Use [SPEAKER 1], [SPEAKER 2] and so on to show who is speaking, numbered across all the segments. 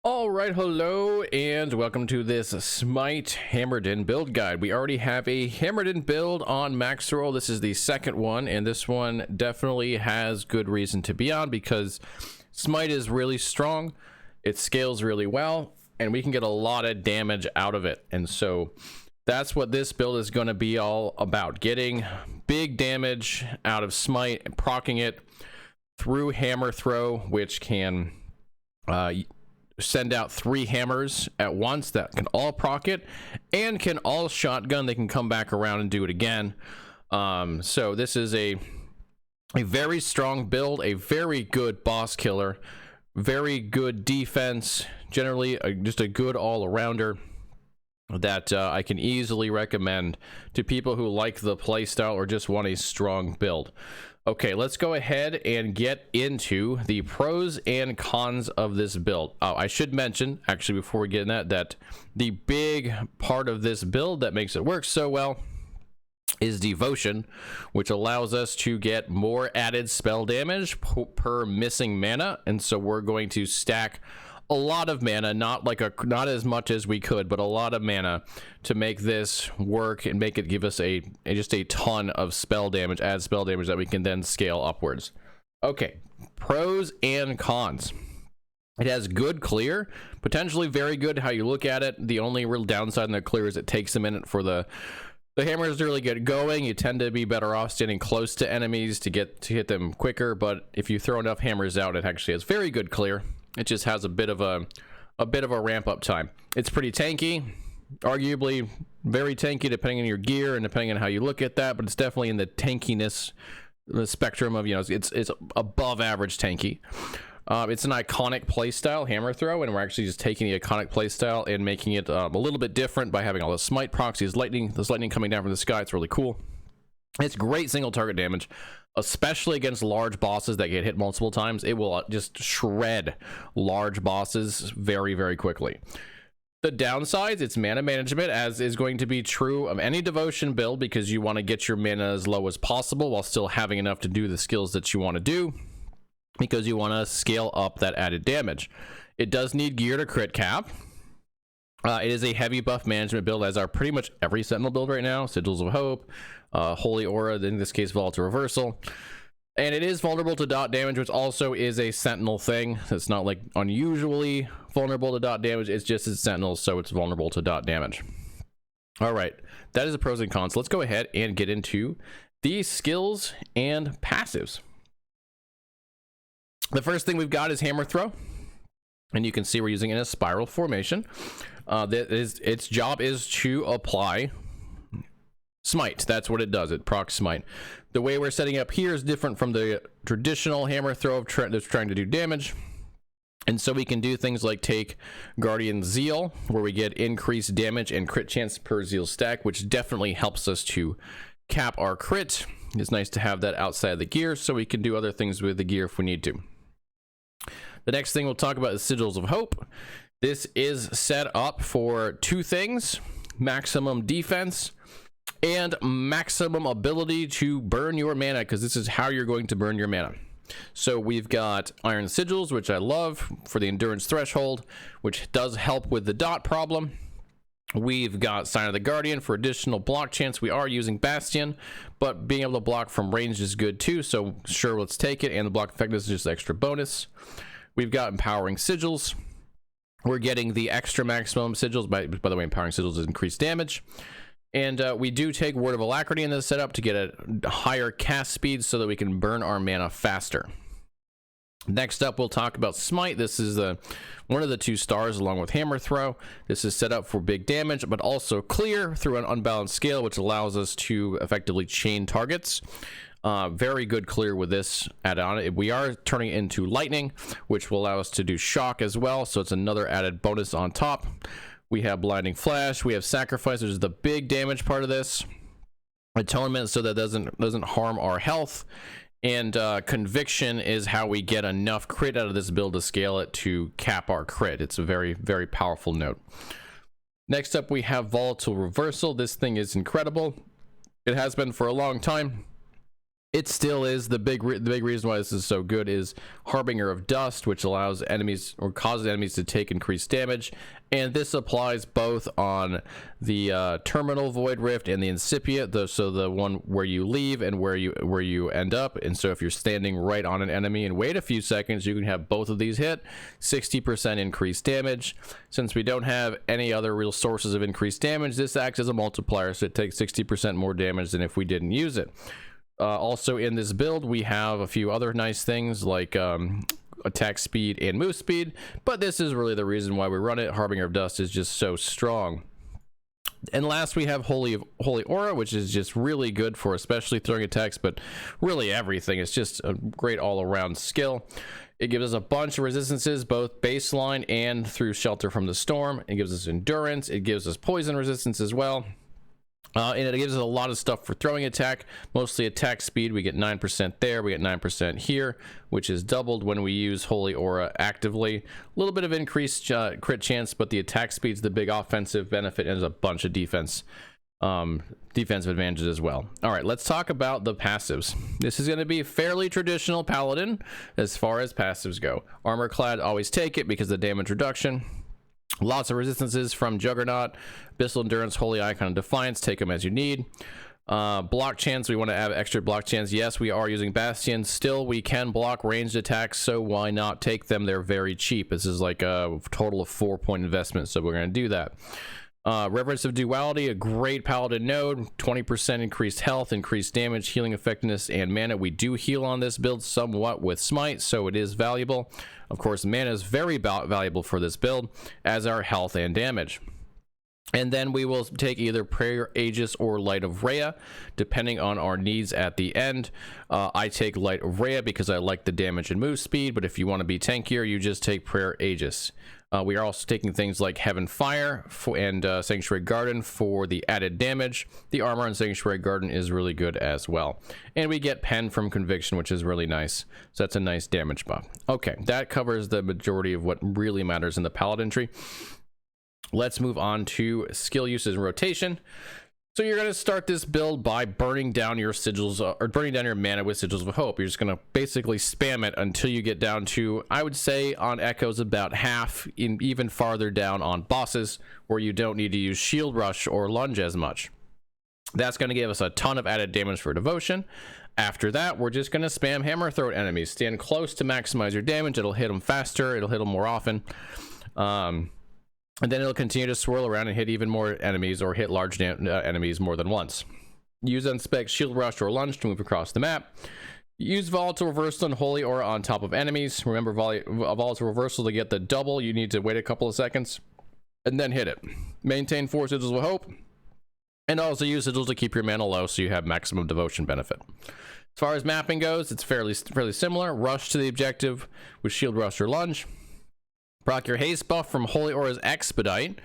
[SPEAKER 1] All right, hello and welcome to this Smite Hammerdin build guide. We already have a Hammerdin build on max roll. This is the second one, and this one definitely has good reason to be on because Smite is really strong, it scales really well, and we can get a lot of damage out of it. And so that's what this build is going to be all about, getting big damage out of Smite and proccing it through hammer throw, which can send out 3 hammers at once that can all proc it and can all shotgun. They can come back around and do it again. So this is a very strong build, a very good boss killer, very good defense, generally just a good all-arounder that I can easily recommend to people who like the playstyle or just want a strong build. Okay, let's go ahead and get into the pros and cons of this build. Oh, I should mention, actually, before we get in that the big part of this build that makes it work so well is Devotion, which allows us to get more added spell damage per missing mana. And so we're going to stack a lot of mana, not not as much as we could, but a lot of mana to make this work and make it give us just a ton of spell damage, add spell damage that we can then scale upwards. Okay, pros and cons. It has good clear, potentially very good how you look at it. The only real downside in the clear is it takes a minute for the hammers to really get going. You tend to be better off standing close to enemies to hit them quicker, but if you throw enough hammers out, it actually has very good clear. It just has a bit of a ramp up time. It's pretty tanky, arguably very tanky depending on your gear and depending on how you look at that, but it's definitely in the tankiness, the spectrum of, it's above average tanky. It's an iconic playstyle, hammer throw, and we're actually just taking the iconic playstyle and making it a little bit different by having all the smite proxies, this lightning coming down from the sky. It's really cool. It's great single target damage, especially against large bosses that get hit multiple times. It will just shred large bosses very, very quickly. The downsides, it's mana management, as is going to be true of any Devotion build, because you want to get your mana as low as possible while still having enough to do the skills that you want to do, because you want to scale up that added damage. It does need gear to crit cap. It is a heavy buff management build, as are pretty much every Sentinel build right now. Sigils of Hope, Holy Aura, in this case Volatile Reversal. And it is vulnerable to dot damage, which also is a Sentinel thing. It's not like unusually vulnerable to dot damage, it's just it's Sentinel, so it's vulnerable to dot damage. Alright, that is the pros and cons. Let's go ahead and get into the skills and passives. The first thing we've got is Hammer Throw, and you can see we're using it in a spiral formation. Its job is to apply Smite. That's what it does. It procs Smite. The way we're setting up here is different from the traditional hammer throw that's trying to do damage. And so we can do things like take Guardian Zeal, where we get increased damage and crit chance per Zeal stack, which definitely helps us to cap our crit. It's nice to have that outside the gear, so we can do other things with the gear if we need to. The next thing we'll talk about is Sigils of Hope. This is set up for 2 things: maximum defense and maximum ability to burn your mana, because this is how you're going to burn your mana. So we've got Iron Sigils, which I love for the endurance threshold, which does help with the dot problem. We've got Sign of the Guardian for additional block chance. We are using Bastion, but being able to block from range is good too, so sure, let's take it. And the block effectiveness is just extra bonus. We've got Empowering Sigils. We're getting the extra maximum sigils. By the way, Empowering Sigils is increased damage. And we do take Word of Alacrity in this setup to get a higher cast speed so that we can burn our mana faster. Next up, we'll talk about Smite. This is one of the 2 stars along with Hammer Throw. This is set up for big damage, but also clear through an unbalanced scale, which allows us to effectively chain targets. Very good clear with this add-on. We are turning it into lightning, which will allow us to do shock as well, so it's another added bonus on top. We have Blinding Flash, we have Sacrifice, which is the big damage part of this. Atonement, so that doesn't harm our health. And Conviction is how we get enough crit out of this build to scale it to cap our crit. It's a very, very powerful note. Next up, we have Volatile Reversal. This thing is incredible. It has been for a long time. It still is. The big reason why this is so good is Harbinger of Dust, which allows enemies or causes enemies to take increased damage, and this applies both on the Terminal Void Rift and the Incipient, so the one where you leave and where you end up. And so if you're standing right on an enemy and wait a few seconds, you can have both of these hit. 60% increased damage. Since we don't have any other real sources of increased damage, this acts as a multiplier, so it takes 60% more damage than if we didn't use it. Also in this build, we have a few other nice things like attack speed and move speed, but this is really the reason why we run it. Harbinger of Dust is just so strong. And last, we have Holy Aura, which is just really good for especially throwing attacks, but really everything. It's just a great all-around skill. It gives us a bunch of resistances, both baseline and through Shelter from the Storm. It gives us endurance. It gives us poison resistance as well. And it gives us a lot of stuff for throwing attack, mostly attack speed. We get 9% there, we get 9% here, which is doubled when we use Holy Aura actively. A little bit of increased crit chance, but the attack speed's the big offensive benefit, and there's a bunch of defensive advantages as well. All right, let's talk about the passives. This is going to be fairly traditional Paladin as far as passives go. Armor Clad, always take it because of the damage reduction. Lots of resistances from Juggernaut, Abyssal Endurance, Holy Icon, and Defiance. Take them as you need. Block chance, we want to add extra block chance. Yes, we are using Bastion. Still, we can block ranged attacks, so why not take them? They're very cheap. This is like a total of 4-point investment, so we're going to do that. Reverence of Duality, a great Paladin node. 20% increased health, increased damage, healing effectiveness, and mana. We do heal on this build somewhat with Smite, so it is valuable. Of course, mana is very valuable for this build, as are health and damage. And then we will take either Prayer Aegis or Light of Rhea, depending on our needs at the end. I take Light of Rhea because I like the damage and move speed, but if you want to be tankier, you just take Prayer Aegis. We are also taking things like Heaven Fire and Sanctuary Garden for the added damage. The armor on Sanctuary Garden is really good as well. And we get Pen from Conviction, which is really nice. So that's a nice damage buff. Okay, that covers the majority of what really matters in the Paladin tree. Let's move on to skill uses and rotation. So you're going to start this build by burning down your sigils, or burning down your mana with Sigils of Hope. You're just going to basically spam it until you get down to, I would say on Echoes, about half, even farther down on bosses, where you don't need to use Shield Rush or Lunge as much. That's going to give us a ton of added damage for Devotion. After that, we're just going to spam Hammer Throw at enemies. Stand close to maximize your damage. It'll hit them faster. It'll hit them more often. And then it'll continue to swirl around and hit even more enemies, or hit large enemies more than once. Use Unspec, Shield Rush, or Lunge to move across the map. Use Volatile Reversal and Holy Aura on top of enemies. Remember, Volatile Reversal, to get the double, you need to wait a couple of seconds and then hit it. Maintain 4 Sigils of Hope, and also use Sigils to keep your mana low so you have maximum devotion benefit. As far as mapping goes, it's fairly similar. Rush to the objective with Shield Rush or Lunge. Proc your haste buff from Holy Aura's Expedite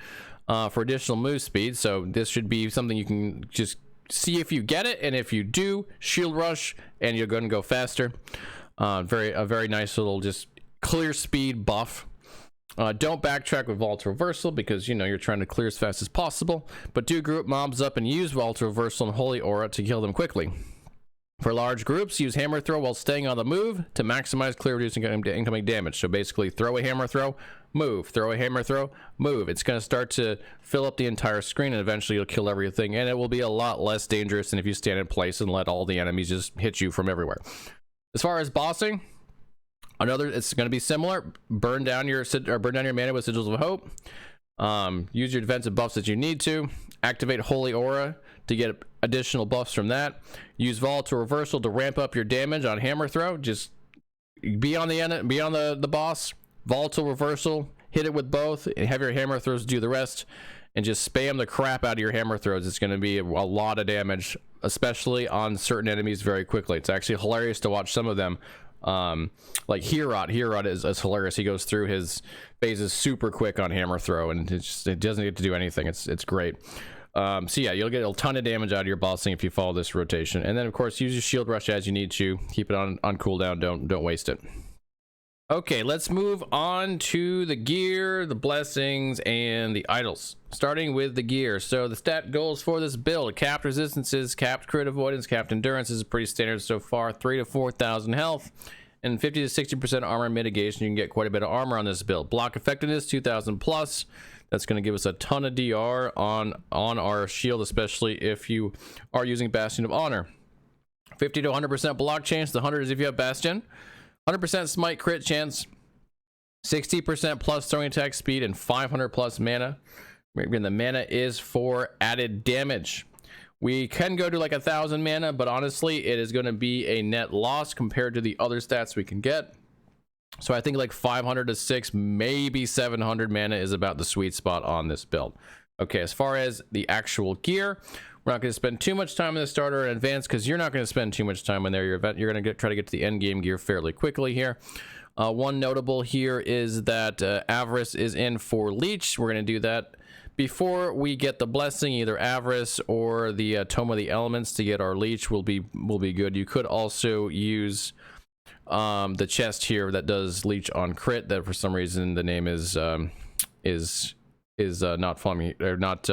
[SPEAKER 1] for additional move speed. So this should be something you can just see if you get it, and if you do, Shield Rush, and you're going to go faster. A very nice little just clear speed buff. Don't backtrack with Volatile Reversal because, you know, you're trying to clear as fast as possible, but do group mobs up and use Volatile Reversal and Holy Aura to kill them quickly. For large groups, use Hammer Throw while staying on the move to maximize clear reducing incoming damage. So basically, throw a Hammer Throw, move. Throw a Hammer Throw, move. It's going to start to fill up the entire screen, and eventually you'll kill everything, and it will be a lot less dangerous than if you stand in place and let all the enemies just hit you from everywhere. As far as bossing, it's going to be similar. Burn down your mana with Sigils of Hope. Use your defensive buffs that you need to. Activate Holy Aura to get additional buffs from that. Use Volatile Reversal to ramp up your damage on Hammer Throw. Just be on the boss. Volatile Reversal, hit it with both, and have your Hammer Throws do the rest, and just spam the crap out of your Hammer Throws. It's going to be a lot of damage, especially on certain enemies very quickly. It's actually hilarious to watch some of them. Like Herod is hilarious. He goes through his phases super quick on Hammer Throw, and it doesn't get to do anything. It's great. So yeah, you'll get a ton of damage out of your bossing if you follow this rotation. And then of course use your Shield Rush as you need to. Keep it on cooldown. Don't waste it. Okay, let's move on to the gear, the blessings, and the idols. Starting with the gear. So the stat goals for this build: capped resistances, capped crit avoidance, capped endurance is pretty standard so far. 3,000 to 4,000 health, and 50 to 60% armor mitigation. You can get quite a bit of armor on this build. Block effectiveness 2,000 plus. That's going to give us a ton of DR on our shield, especially if you are using Bastion of Honor. 50 to 100% block chance. The 100 is if you have Bastion. 100% smite crit chance, 60% plus throwing attack speed, and 500 plus mana. Again, the mana is for added damage. We can go to like 1,000 mana, but honestly, it is going to be a net loss compared to the other stats we can get. So I think like 500 to 6, maybe 700 mana is about the sweet spot on this build. Okay, as far as the actual gear, we're not going to spend too much time in the starter and advanced because you're not going to spend too much time in there. You're going to try to get to the end game gear fairly quickly here. One notable here is that Avarice is in for Leech. We're going to do that before we get the blessing. Either Avarice or the Tome of the Elements to get our Leech will be good. You could also use the chest here that does Leech on crit. That for some reason the name is not following me, or not.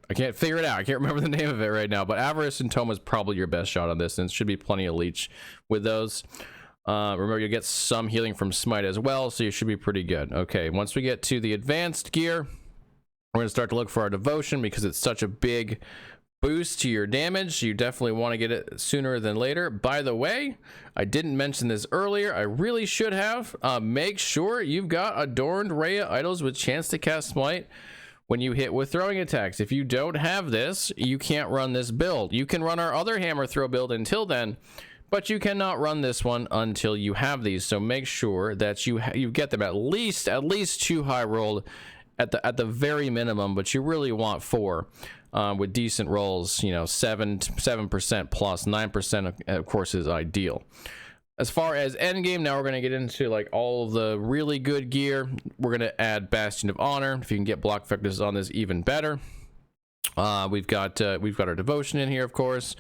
[SPEAKER 1] I can't figure it out. I can't remember the name of it right now, but Avarice and Tome is probably your best shot on this, and it should be plenty of Leech with those. Remember, you get some healing from Smite as well, so you should be pretty good. Okay, once we get to the advanced gear, we're going to start to look for our devotion because it's such a big boost to your damage. You definitely want to get it sooner than later. By the way, I didn't mention this earlier. I really should have. Make sure you've got adorned Rhea idols with chance to cast Smite when you hit with throwing attacks. If you don't have this, you can't run this build. You can run our other hammer throw build until then, but you cannot run this one until you have these. So make sure that you get them at least 2 high rolled at the very minimum, but you really want 4 with decent rolls. 7% plus 9% of course is ideal. As far as endgame, now we're going to get into like all of the really good gear. We're going to add Bastion of Honor. If you can get block effectiveness on this, even better. We've got our devotion in here, of course.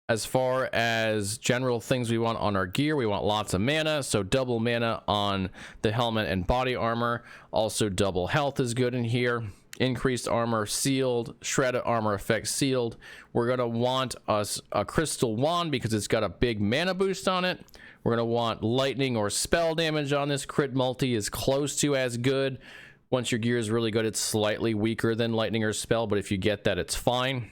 [SPEAKER 1] As far as general things we want on our gear, we want lots of mana, so double mana on the helmet and body armor. Also double health is good in here. Increased armor sealed, shredded armor effect sealed. We're going to want us a crystal wand because it's got a big mana boost on it. We're going to want lightning or spell damage on this. Crit multi is close to as good. Once your gear is really good, it's slightly weaker than lightning or spell, but if you get that, it's fine.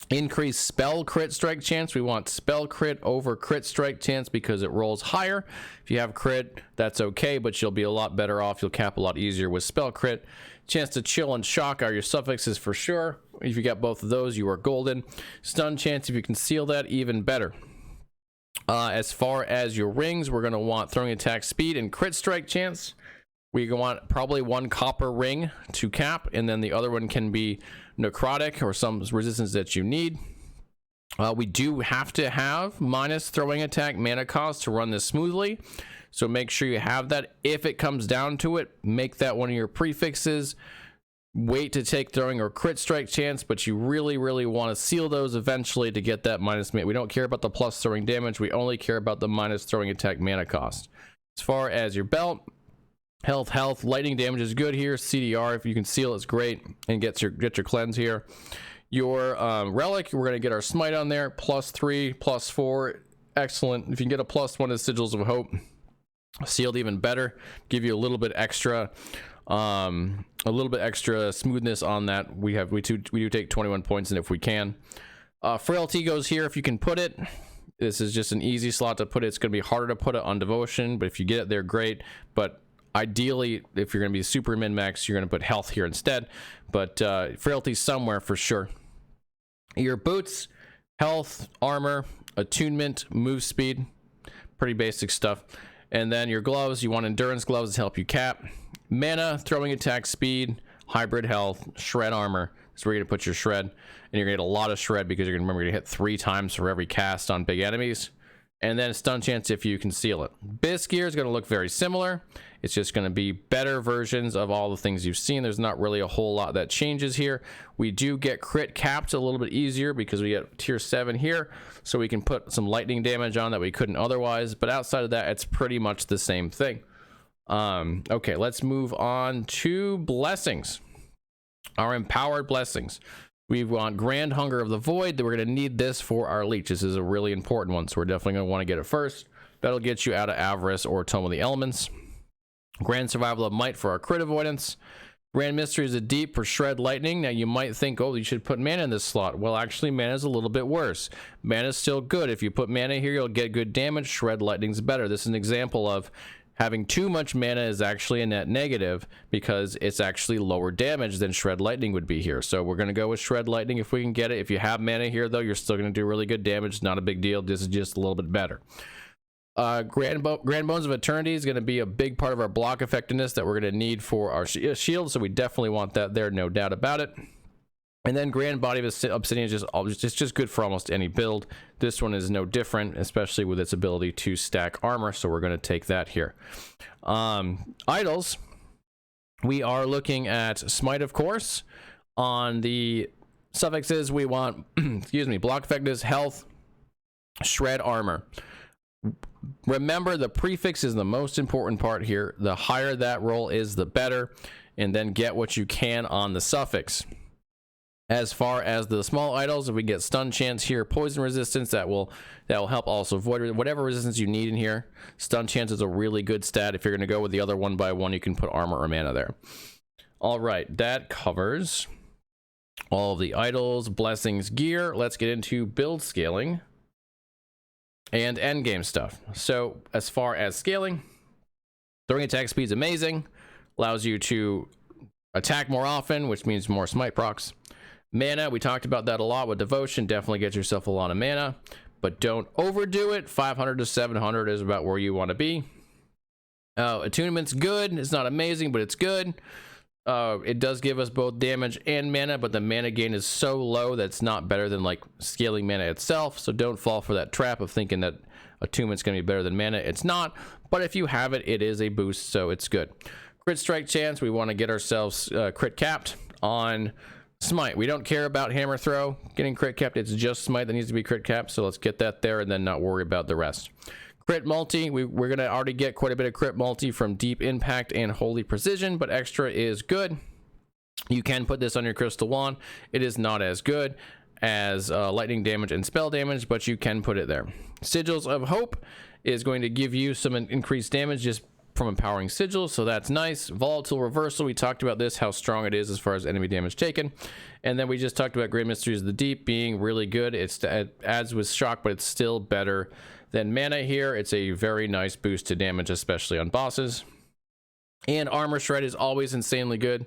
[SPEAKER 1] Increased spell crit strike chance. We want spell crit over crit strike chance because it rolls higher. If you have crit, that's okay, but you'll be a lot better off. You'll cap a lot easier with spell crit. Chance to chill and shock are your suffixes for sure. If you get both of those, you are golden. Stun chance, if you can seal that, even better. As far as your rings, we're going to want throwing attack speed and crit strike chance. We want probably 1 copper ring to cap, and then the other one can be necrotic or some resistance that you need. We do have to have minus throwing attack mana cost to run this smoothly, so make sure you have that. If it comes down to it, make that one of your prefixes. Wait to take throwing or crit strike chance, but you really want to seal those eventually to get that minus mana. We don't care about the plus throwing damage, we only care about the minus throwing attack mana cost. As far as your belt, health, lightning damage is good here. CDR, if you can seal, it's great, and get your cleanse here. Your relic, we're going to get our smite on there, +3, +4, excellent. If you can get a +1 as Sigils of Hope, sealed, even better. Give you a little bit extra smoothness on that. We do take 21 points, and if we can, frailty goes here if you can put it. This is just an easy slot to put it. It's going to be harder to put it on devotion, but if you get it there, great. But ideally, if you're going to be super min-max, you're going to put health here instead, but frailty somewhere for sure. Your boots, health, armor, attunement, move speed, pretty basic stuff. And then your gloves, you want endurance gloves to help you cap. Mana, throwing attack speed, hybrid health, shred armor. That's where you're going to put your shred, and you're going to get a lot of shred because you're going to remember to hit 3 times for every cast on big enemies. And then stun chance if you can seal it. Bis gear is going to look very similar. It's just going to be better versions of all the things you've seen. There's not really a whole lot that changes here. We do get crit capped a little bit easier because we get tier 7 here, so we can put some lightning damage on that we couldn't otherwise. But outside of that, it's pretty much the same thing. Okay, let's move on to blessings. Our empowered blessings. We want Grand Hunger of the Void. We're going to need this for our leech. This is a really important one, so we're definitely going to want to get it first. That'll get you out of Avarice or Tome of the Elements. Grand Survival of Might for our crit avoidance. Grand Mysteries of Deep for Shred Lightning. Now you might think, oh, you should put mana in this slot. Well, actually, mana is a little bit worse. Mana is still good. If you put mana here, you'll get good damage. Shred Lightning's better. This is an example of having too much mana is actually a net negative because it's actually lower damage than Shred Lightning would be here. So we're going to go with Shred Lightning if we can get it. If you have mana here, though, you're still going to do really good damage. Not a big deal. This is just a little bit better. Grand Bones of Eternity is going to be a big part of our block effectiveness that we're going to need for our shield, so we definitely want that there, no doubt about it. And then Grand Body of Obsidian is just good for almost any build. This one is no different, especially with its ability to stack armor, so we're going to take that here. Idols, we are looking at Smite, of course. On the suffixes, we want, excuse me, block effectiveness, health, shred, armor. Remember, the prefix is the most important part here. The higher that roll is, the better, and then get what you can on the suffix. As far as the small idols, if we get stun chance here, poison resistance, that will help also. Void, whatever resistance you need in here. Stun chance is a really good stat. If you're going to go with the other 1x1, you can put armor or mana there. All right, that covers all of the idols, blessings, gear. Let's get into build scaling and endgame stuff. So as far as scaling, throwing attack speed is amazing. Allows you to attack more often, which means more smite procs. Mana, we talked about that a lot with devotion. Definitely get yourself a lot of mana, but don't overdo it. 500 to 700 is about where you want to be. Attunement's good. It's not amazing, but it's good. It does give us both damage and mana, but the mana gain is so low that it's not better than like scaling mana itself. So don't fall for that trap of thinking that attunement's going to be better than mana. It's not, but if you have it, it is a boost, so it's good. Crit strike chance, we want to get ourselves crit capped on Smite. We don't care about hammer throw getting crit capped. It's just Smite that needs to be crit capped, so let's get that there and then not worry about the rest. Crit multi, we're going to already get quite a bit of crit multi from Deep Impact and Holy Precision, but extra is good. You can put this on your Crystal Wand. It is not as good as lightning damage and spell damage, but you can put it there. Sigils of Hope is going to give you some increased damage just from empowering sigils, so that's nice. Volatile Reversal, we talked about this, how strong it is as far as enemy damage taken. And then we just talked about Great Mysteries of the Deep being really good. It adds with shock, but it's still better than mana here. It's a very nice boost to damage, especially on bosses. And Armor Shred is always insanely good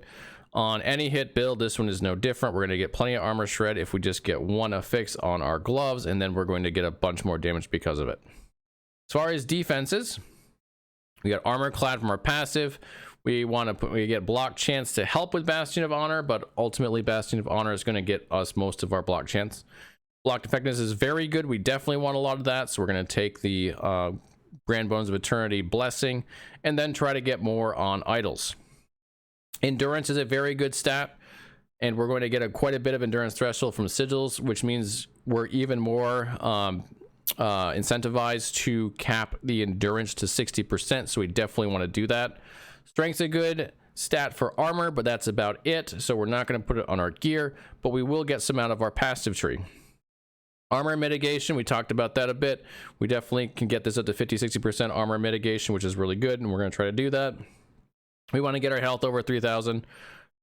[SPEAKER 1] on any hit build. This one is no different. We're going to get plenty of Armor Shred if we just get one affix on our gloves, and then we're going to get a bunch more damage because of it. As far as defenses, we got Armor Clad from our passive. We get block chance to help with Bastion of Honor, but ultimately Bastion of Honor is going to get us most of our block chance. Block effectiveness is very good. We definitely want a lot of that, so we're going to take the Grand Bones of Eternity blessing and then try to get more on idols. Endurance is a very good stat, and we're going to get quite a bit of endurance threshold from sigils, which means we're even more incentivized to cap the endurance to 60%, so we definitely want to do that. Strength's a good stat for armor, but that's about it, so we're not going to put it on our gear, but we will get some out of our passive tree. Armor mitigation, we talked about that a bit. We definitely can get this up to 50-60% armor mitigation, which is really good, and we're going to try to do that. We want to get our health over 3,000,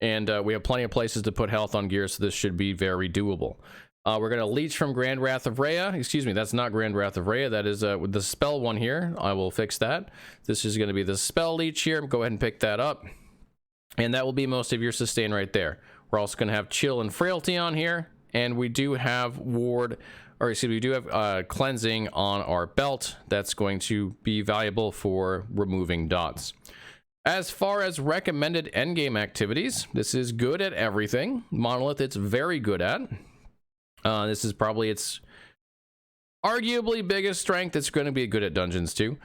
[SPEAKER 1] and we have plenty of places to put health on gear, so this should be very doable. We're going to leech from Grand Wrath of Rhea. Excuse me, that's not Grand Wrath of Rhea. That is with the spell one here. I will fix that. This is going to be the spell leech here. Go ahead and pick that up. And that will be most of your sustain right there. We're also going to have chill and frailty on here. And we do have ward, or excuse me, we do have cleansing on our belt. That's going to be valuable for removing dots. As far as recommended endgame activities, this is good at everything. Monolith, it's very good at. This is probably its arguably biggest strength. It's going to be good at dungeons too.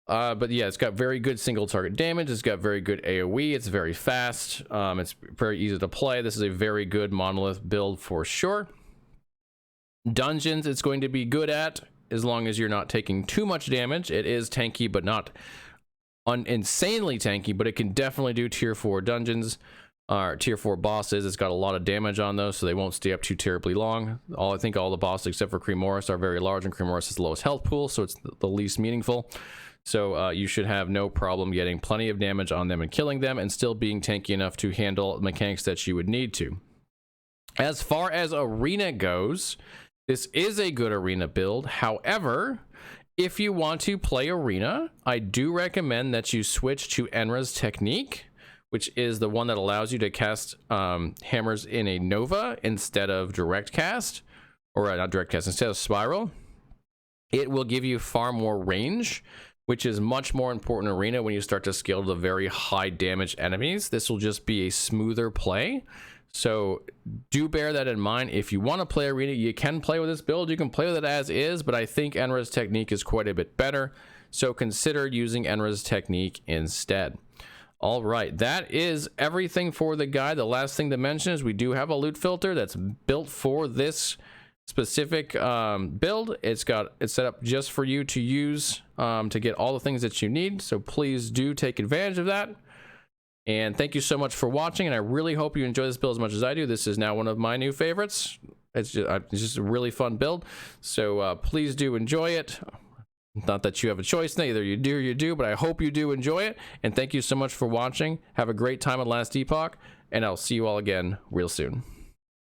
[SPEAKER 1] But yeah, it's got very good single target damage. It's got very good AoE. It's very fast. It's very easy to play. This is a very good monolith build for sure. Dungeons, it's going to be good at as long as you're not taking too much damage. It is tanky, but not insanely tanky, but it can definitely do tier 4 dungeons or tier 4 bosses. It's got a lot of damage on those, so they won't stay up too terribly long. I think all the bosses except for Cremoris are very large, and Cremoris is the lowest health pool, so it's the least meaningful. So you should have no problem getting plenty of damage on them and killing them, and still being tanky enough to handle mechanics that you would need to. As far as arena goes, this is a good arena build. However, if you want to play arena, I do recommend that you switch to Enra's technique, which is the one that allows you to cast hammers in a Nova instead of direct cast, or not direct cast, instead of spiral. It will give you far more range, which is much more important in arena when you start to scale to the very high damage enemies. This will just be a smoother play. So do bear that in mind. If you want to play arena, you can play with this build. You can play with it as is, but I think Enra's technique is quite a bit better. So consider using Enra's technique instead. All right, that is everything for the guide. The last thing to mention is we do have a loot filter that's built for this specific build. It's set up just for you to use to get all the things that you need. So please do take advantage of that. And thank you so much for watching, and I really hope you enjoy this build as much as I do. This is now one of my new favorites. It's just a really fun build, so please do enjoy it. Not that you have a choice, either you do or you do, but I hope you do enjoy it, and thank you so much for watching. Have a great time at Last Epoch, and I'll see you all again real soon.